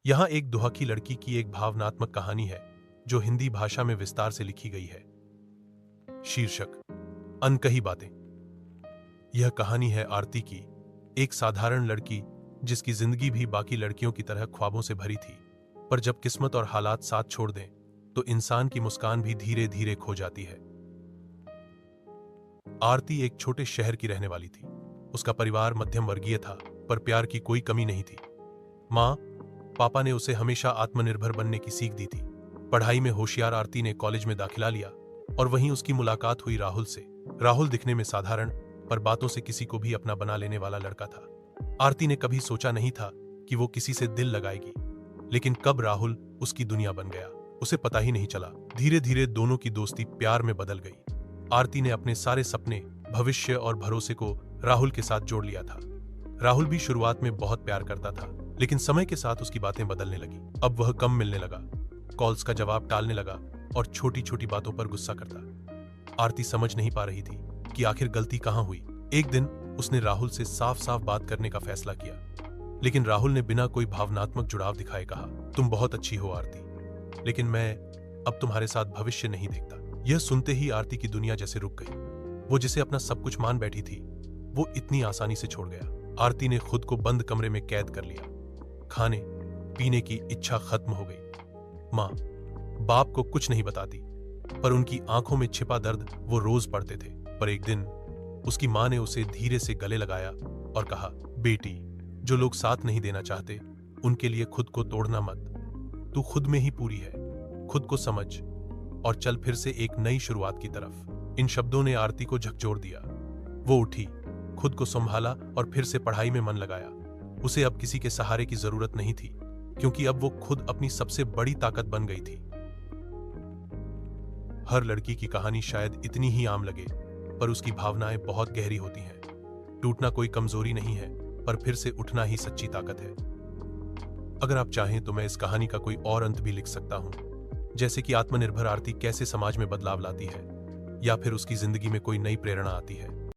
यहाँ एक दुहकी लड़की की एक भावनात्मक कहानी है जो हिंदी भाषा में विस्तार से लिखी गई है। शीर्षक अनकही बातें। यह कहानी है आरती की, एक साधारण लड़की जिसकी जिंदगी भी बाकी लड़कियों की तरह ख्वाबों से भरी थी, पर जब किस्मत और हालात साथ छोड़ दें तो इंसान की मुस्कान भी धीरे धीरे खो जाती है। आरती एक छोटे शहर की रहने वाली थी। उसका परिवार मध्यम वर्गीय था, पर प्यार की कोई कमी नहीं थी। माँ पापा ने उसे हमेशा आत्मनिर्भर बनने की सीख दी थी। पढ़ाई में होशियार आरती ने कॉलेज में दाखिला लिया और वहीं उसकी मुलाकात हुई राहुल से। राहुल दिखने में साधारण, पर बातों से किसी को भी अपना बना लेने वाला लड़का था। आरती ने कभी सोचा नहीं था कि वो किसी से दिल लगाएगी, लेकिन कब राहुल उसकी दुनिया बन गया उसे पता ही नहीं चला। धीरे धीरे दोनों की दोस्ती प्यार में बदल गई। आरती ने अपने सारे सपने, भविष्य और भरोसे को राहुल के साथ जोड़ लिया था। राहुल भी शुरुआत में बहुत प्यार करता था, लेकिन समय के साथ उसकी बातें बदलने लगी। अब वह कम मिलने लगा, कॉल्स का जवाब टालने लगा और छोटी छोटी बातों पर गुस्सा करता। आरती समझ नहीं पा रही थी कि आखिर गलती कहां हुई। एक दिन उसने राहुल से साफ साफ बात करने का फैसला किया, लेकिन राहुल ने बिना कोई भावनात्मक जुड़ाव दिखाए कहा, तुम बहुत अच्छी हो आरती, लेकिन मैं अब तुम्हारे साथ भविष्य नहीं देखता। यह सुनते ही आरती की दुनिया जैसे रुक गई। वो जिसे अपना सब कुछ मान बैठी थी, वो इतनी आसानी से छोड़ गया। आरती ने खुद को बंद कमरे में कैद कर लिया। खाने पीने की इच्छा खत्म हो गई। माँ बाप को कुछ नहीं बताती, पर उनकी आंखों में छिपा दर्द वो रोज पढ़ते थे। पर एक दिन उसकी माँ ने उसे धीरे से गले लगाया और कहा, बेटी, जो लोग साथ नहीं देना चाहते उनके लिए खुद को तोड़ना मत। तू खुद में ही पूरी है। खुद को समझ और चल फिर से एक नई शुरुआत की तरफ। इन शब्दों ने आरती को झकझोर दिया। वो उठी, खुद को संभाला और फिर से पढ़ाई में मन लगाया। उसे अब किसी के सहारे की जरूरत नहीं थी, क्योंकि अब वो खुद अपनी सबसे बड़ी ताकत बन गई थी। हर लड़की की कहानी शायद इतनी ही आम लगे, पर उसकी भावनाएं बहुत गहरी होती हैं। टूटना कोई कमजोरी नहीं है, पर फिर से उठना ही सच्ची ताकत है। अगर आप चाहें तो मैं इस कहानी का कोई और अंत भी लिख सकता हूं, जैसे कि आत्मनिर्भर आरती कैसे समाज में बदलाव लाती है, या फिर उसकी जिंदगी में कोई नई प्रेरणा आती है।